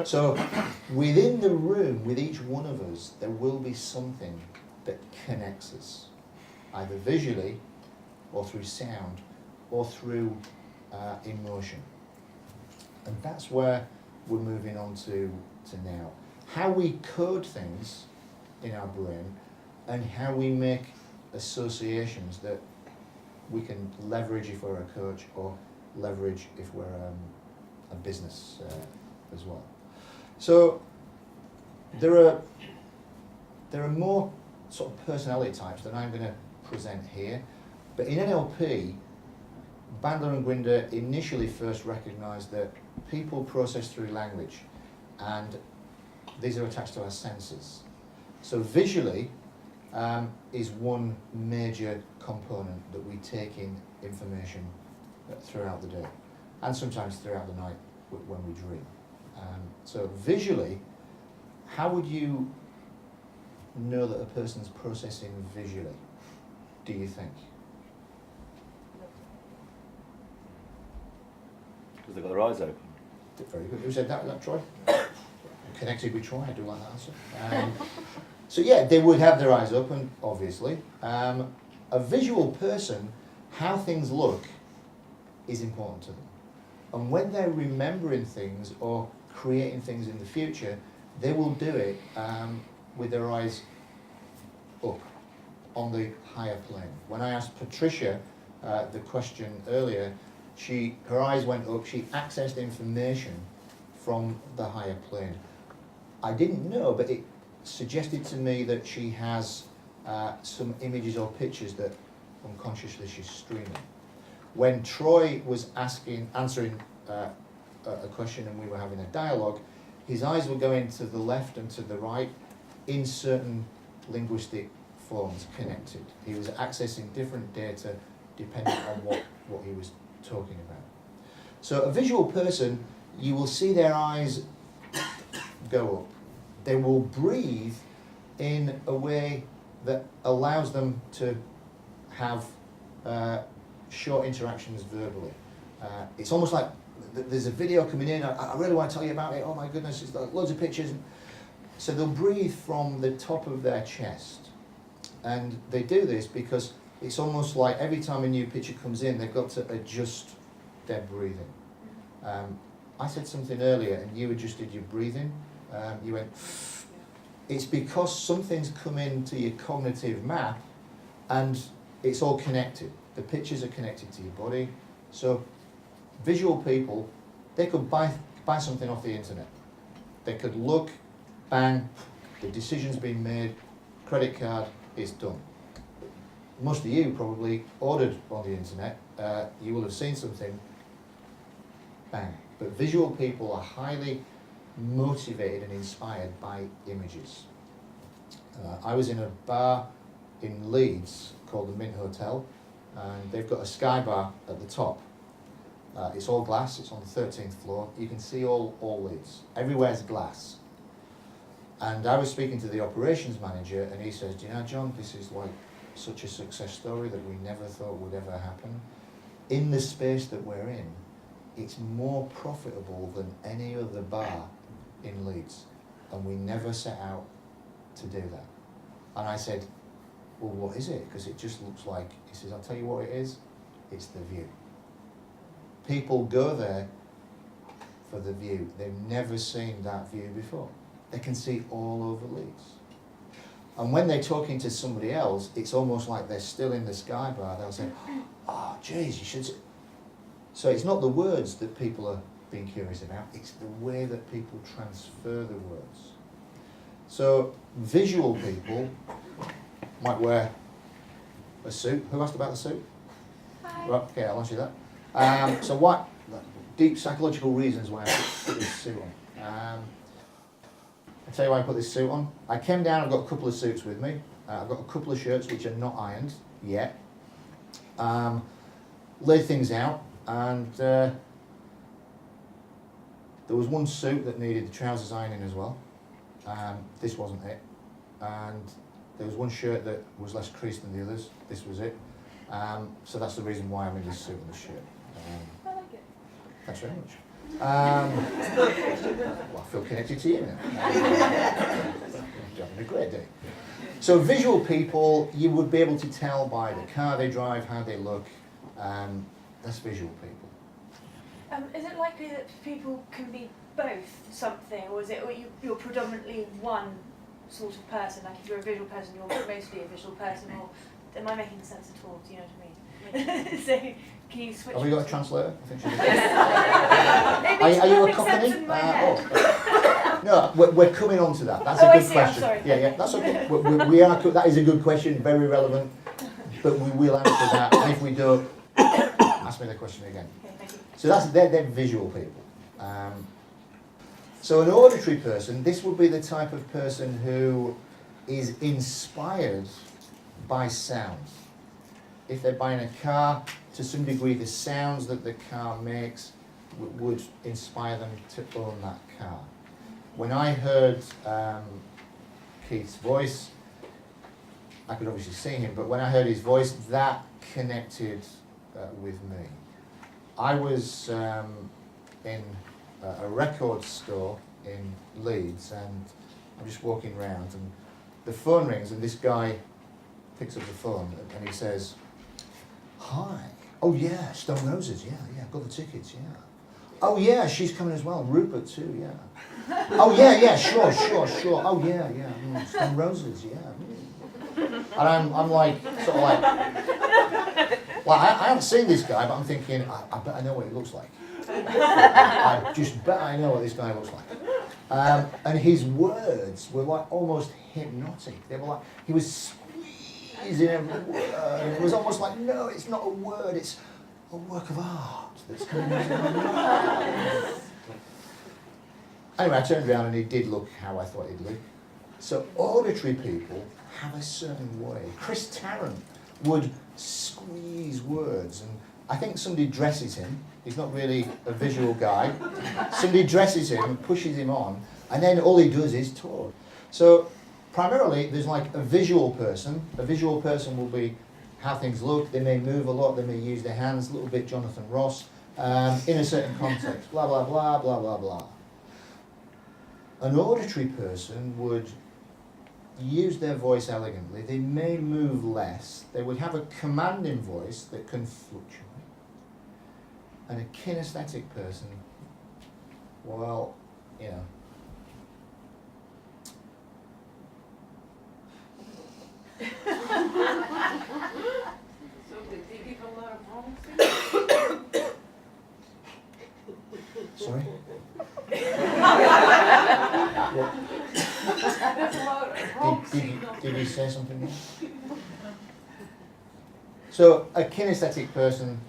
So within the room, with each one of us, there will be something that connects us, either visually or through sound or through emotion. And that's where we're moving on to now. How we code things in our brain and how we make associations that we can leverage if we're a coach or leverage if we're a business as well. So there are more sort of personality types that I'm going to present here, but in NLP, Bandler and Gwinder initially first recognised that people process through language, and these are attached to our senses. So visually is one major component that we take in information throughout the day, and sometimes throughout the night when we dream. So visually, how would you know that a person's processing visually, do you think? Because they've got their eyes open. Very good. Who said that? Was that Troy? Connected with Troy, I do like that answer. So yeah, they would have their eyes open, obviously. A visual person, how things look is important to them. And when they're remembering things or creating things in the future, they will do it with their eyes up on the higher plane. When I asked Patricia the question earlier, her eyes went up, she accessed information from the higher plane. I didn't know, but it suggested to me that she has some images or pictures that unconsciously she's streaming. When Troy was answering a question and we were having a dialogue, his eyes were going to the left and to the right in certain linguistic forms connected. He was accessing different data depending on what he was talking about. So a visual person, you will see their eyes go up. They will breathe in a way that allows them to have short interactions verbally. It's almost like there's a video coming in, I really want to tell you about it, oh my goodness, it's like loads of pictures. So they'll breathe from the top of their chest. And they do this because it's almost like every time a new picture comes in, they've got to adjust their breathing. I said something earlier and you adjusted your breathing. You went, it's because something's come into your cognitive map and it's all connected. The pictures are connected to your body. So visual people, they could buy something off the internet. They could look, bang, the decision's been made, credit card, it's done. Most of you probably ordered on the internet, you will have seen something, bang. But visual people are highly motivated and inspired by images. I was in a bar in Leeds called the Mint Hotel, and they've got a sky bar at the top. It's all glass, it's on the 13th floor. You can see all Leeds. Everywhere's glass. And I was speaking to the operations manager and he says, do you know, John, this is like such a success story that we never thought would ever happen. In the space that we're in, it's more profitable than any other bar in Leeds. And we never set out to do that. And I said, well, what is it? Because it just looks like, he says, I'll tell you what it is, it's the view. People go there for the view. They've never seen that view before. They can see all over Leeds. And when they're talking to somebody else, it's almost like they're still in the sky bar. They'll say, oh, geez, you should see. So it's not the words that people are being curious about, it's the way that people transfer the words. So visual people might wear a suit. Who asked about the suit? Hi. Right, okay, I'll answer that. So what deep psychological reasons why I put this suit on. I'll tell you why I put this suit on. I came down, I've got a couple of suits with me. I've got a couple of shirts which are not ironed yet. Laid things out, and there was one suit that needed the trousers ironing as well. This wasn't it. And there was one shirt that was less creased than the others. This was it. So that's the reason why I'm in this suit and this shirt. I like it. Thanks very much. Well, I feel connected to you now. You're having a great day. So visual people, you would be able to tell by the car they drive, how they look. That's visual people. Is it likely that people can be both something, or is it you're predominantly one sort of person? Like if you're a visual person, you're mostly a visual person, or am I making sense at all? Do you know what I mean? So can you switch? Have we got a translator? I think she It are you a makes perfect sense company? in my head. No, we're coming on to that. That's a Oh, I good see, I'm question. sorry. Yeah, that's okay. We are. That is a good question, very relevant. But we will answer that. And if we don't, ask me the question again. Okay, thank you. So they're visual people. So an auditory person, this would be the type of person who is inspired by sounds. If they're buying a car, to some degree the sounds that the car makes would inspire them to own that car. When I heard Keith's voice, I could obviously see him, but when I heard his voice, that connected with me. I was in a record store in Leeds, and I'm just walking around, and the phone rings, and this guy picks up the phone, and he says, "Hi. Oh yeah, Stone Roses, yeah, got the tickets, yeah. Oh yeah, she's coming as well, Rupert too, yeah. Oh yeah, sure. Oh yeah, Stone Roses, yeah. And I'm like, sort of like, well, I haven't seen this guy, but I'm thinking, I bet I know what he looks like. I just bet I know what this guy looks like. And his words were like almost hypnotic. They were like, he was squeezing every word. And it was almost like, no, it's not a word, it's a work of art that's coming out of my mouth. Anyway, I turned around and he did look how I thought he'd look. So auditory people have a certain way. Chris Tarrant would squeeze words, and I think somebody dresses him. He's not really a visual guy. Somebody dresses him and pushes him on, and then all he does is talk. So primarily there's like a visual person. A visual person will be how things look. They may move a lot, they may use their hands, a little bit Jonathan Ross, in a certain context, blah, blah, blah, blah, blah, blah. An auditory person would use their voice elegantly. They may move less. They would have a commanding voice that can fluctuate. And a kinesthetic person, well, you know. So they give a lot of wrong Sorry? There's a lot of wrong Did you say something more? So a kinesthetic person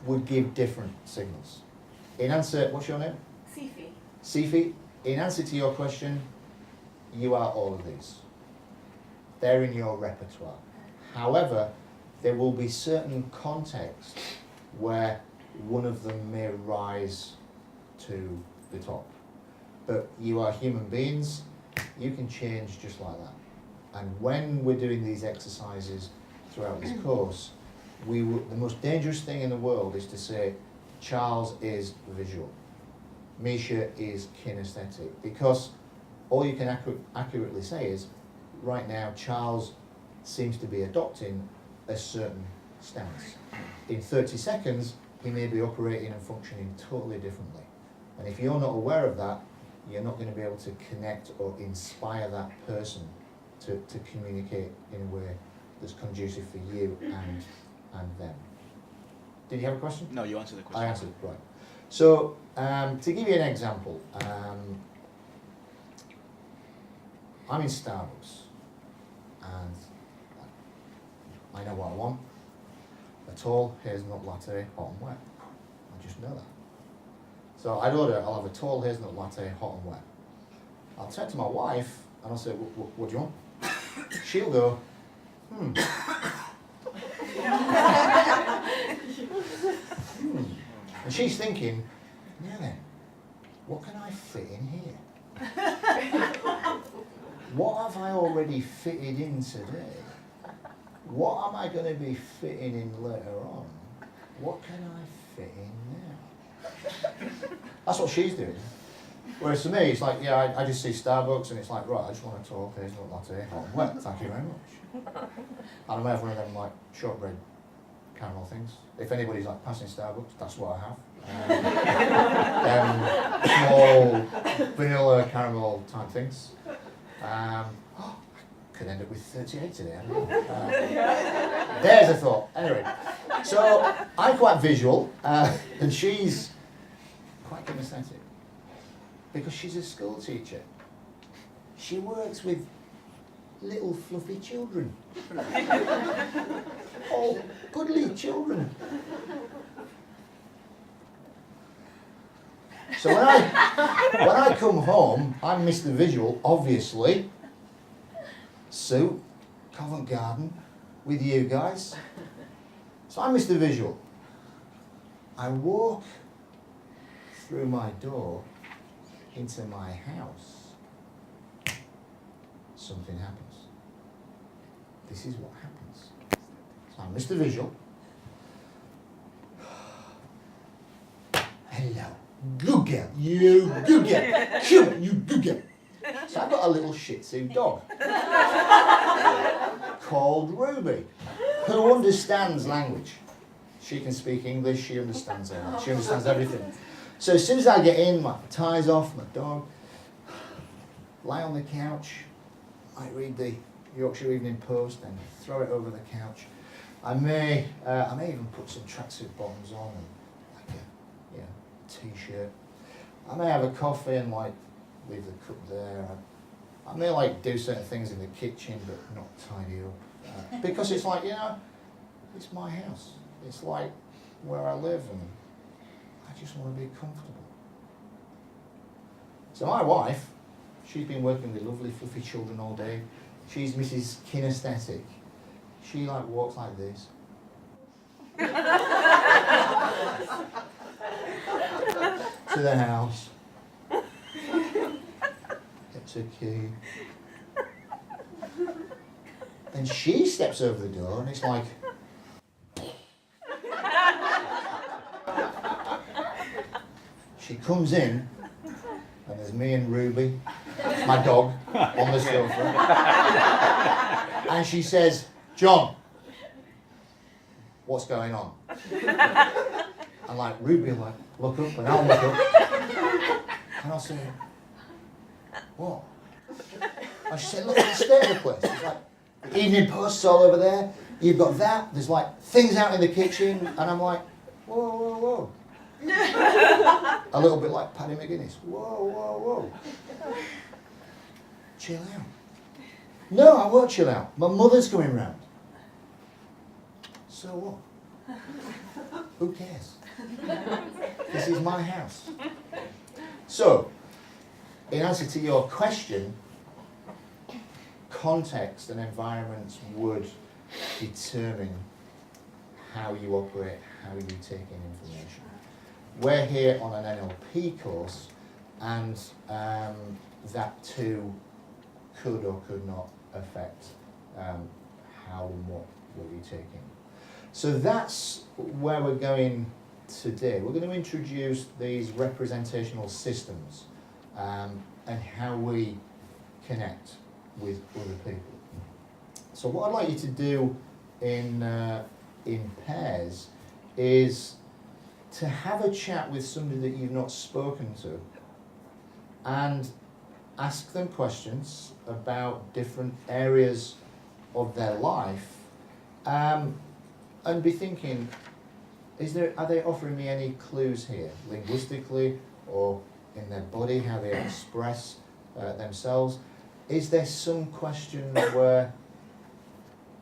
would give different signals. In answer, what's your name? Sifi. Sifi, in answer to your question, you are all of these. They're in your repertoire. However, there will be certain contexts where one of them may rise to the top. But you are human beings, you can change just like that. And when we're doing these exercises throughout this course, the most dangerous thing in the world is to say, Charles is visual, Misha is kinesthetic, because all you can accurately say is, right now Charles seems to be adopting a certain stance. In 30 seconds, he may be operating and functioning totally differently. And if you're not aware of that, you're not going to be able to connect or inspire that person to communicate in a way that's conducive for you and them. Did you have a question? No, you answered the question. I answered, right. So, to give you an example, I'm in Starbucks, and I know what I want. A tall hazelnut latte, hot and wet. I just know that. So I'd order, I'll have a tall hazelnut latte, hot and wet. I'll turn to my wife, and I'll say, what do you want? She'll go, And she's thinking, now then, what can I fit in here? What have I already fitted in today? What am I going to be fitting in later on? What can I fit in now? That's what she's doing. Whereas for me, it's like, yeah, I just see Starbucks and it's like, right, I just want to talk, here's what latte, hot and wet, thank you very much. And I may have one of them like shortbread caramel things. If anybody's like passing Starbucks, that's what I have. Small vanilla caramel type things. I could end up with 38 today. There's a thought. Anyway, so I'm quite visual, and she's quite kinesthetic. Because she's a school teacher. She works with little fluffy children. Oh, goodly children. So when I come home, I'm Mr. Visual, obviously. Suit, Covent Garden, with you guys. So I'm Mr. Visual. I walk through my door into my house. Something happens. This is what happens. So I'm Mr. Visual. Hello. Good girl. You good girl. Come on, you good girl. So I've got a little Shih Tzu dog called Ruby, who understands language. She can speak English, she understands it, she understands everything. So as soon as I get in, my tie's off, my dog, lie on the couch, might read the Yorkshire Evening Post and throw it over the couch. I may even put some tracksuit bottoms on and like a t-shirt. I may have a coffee and like leave the cup there. I may like do certain things in the kitchen but not tidy up because it's like, it's my house. It's like where I live and I just want to be comfortable. So my wife, she's been working with lovely fluffy children all day. She's Mrs. Kinesthetic. She like walks like this. To the house. Gets her key. Then she steps over the door and it's like, she comes in, and there's me and Ruby, my dog, on the sofa. And she says, John, what's going on? And like Ruby will like look up and I'll look up. And I'll say, what? And she said, look at the state of the place. It's like the Evening Post's all over there. You've got that. There's like things out in the kitchen. And I'm like, whoa, whoa, whoa. A little bit like Paddy McGuinness. Whoa, whoa, whoa. Chill out. No, I won't chill out. My mother's coming round. So what? Who cares? This is my house. So, in answer to your question, context and environments would determine how you operate, how you take in information. We're here on an NLP course, and that too could or could not affect how and what you take in. So that's where we're going today. We're going to introduce these representational systems and how we connect with other people. So what I'd like you to do in pairs is to have a chat with somebody that you've not spoken to and ask them questions about different areas of their life and be thinking, are they offering me any clues here, linguistically or in their body, how they express themselves? Is there some question where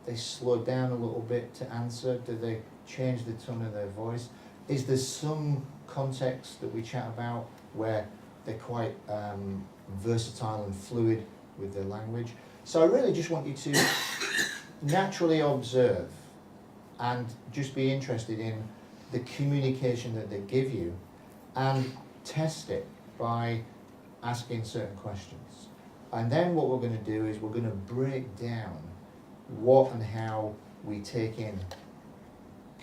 they slow down a little bit to answer? Do they change the tone of their voice? Is there some context that we chat about where they're quite versatile and fluid with their language? So I really just want you to naturally observe and just be interested in the communication that they give you and test it by asking certain questions. And then what we're going to do is we're going to break down what and how we take in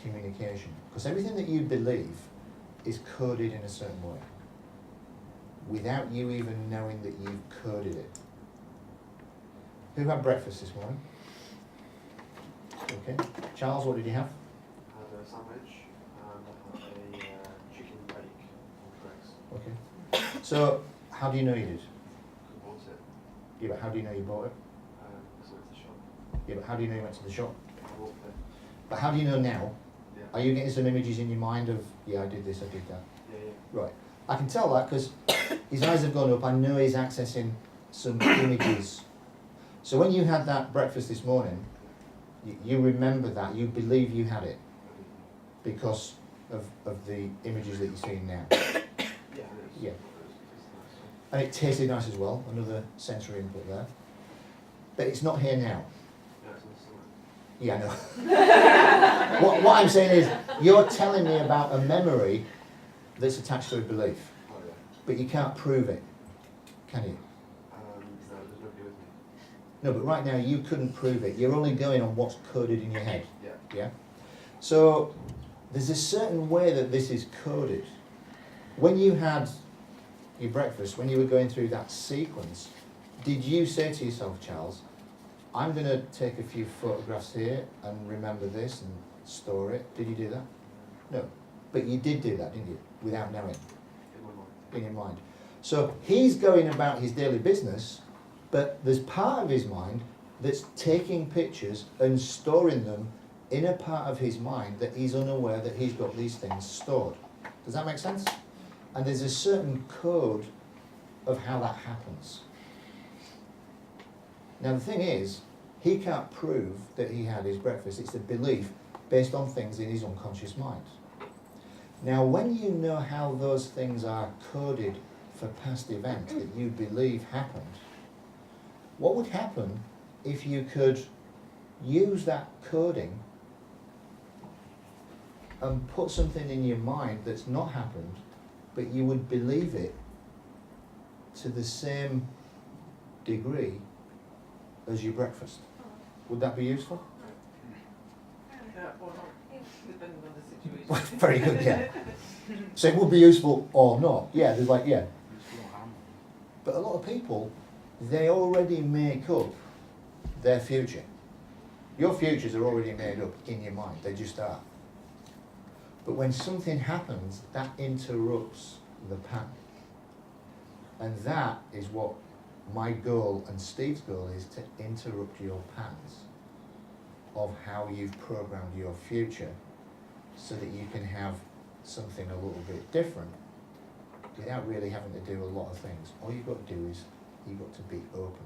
communication. Because everything that you believe is coded in a certain way. without you even knowing that you've coded it. Who had breakfast this morning? Okay. Charles, what did you have? I had a sandwich and I had a chicken bake on eggs. Okay. So, how do you know you did? I bought it Yeah, but how do you know you bought it? because I went to the shop. Yeah, but how do you know you went to the shop? I bought it. But how do you know now? Yeah. Are you getting some images in your mind of, yeah, I did this, I did that? Yeah. Right. I can tell that because his eyes have gone up. I know he's accessing some images. So when you had that breakfast this morning, you remember that, you believe you had it because of the images that you're seeing now. Yeah. It is. Yeah. It's nice. And it tasted nice as well, another sensory input there. But it's not here now. Yeah, it's nice. Yeah, I know. what I'm saying is, you're telling me about a memory that's attached to a belief, Oh yeah. but you can't prove it, can you? No, there's nobody with me. No, but right now you couldn't prove it. You're only going on what's coded in your head. Yeah. Yeah? So there's a certain way that this is coded. When you had your breakfast, when you were going through that sequence, did you say to yourself, Charles, I'm going to take a few photographs here and remember this and store it? Did you do that? No. But you did do that, didn't you? Without knowing, In my mind. in your mind. So he's going about his daily business, but there's part of his mind that's taking pictures and storing them in a part of his mind that he's unaware that he's got these things stored. Does that make sense? And there's a certain code of how that happens. Now the thing is, he can't prove that he had his breakfast. It's a belief based on things in his unconscious mind. Now when you know how those things are coded for past events that you believe happened, what would happen if you could use that coding and put something in your mind that's not happened, but you would believe it to the same degree as your breakfast? Would that be useful? Yeah, or not, depending on the situation. Very good, yeah. So it would be useful or not. Yeah, there's like, yeah. But a lot of people, they already make up their future. Your futures are already made up in your mind, they just are. But when something happens, that interrupts the pattern. And that is what my goal and Steve's goal is, to interrupt your patterns of how you've programmed your future so that you can have something a little bit different without really having to do a lot of things. All you've got to do is you've got to be open.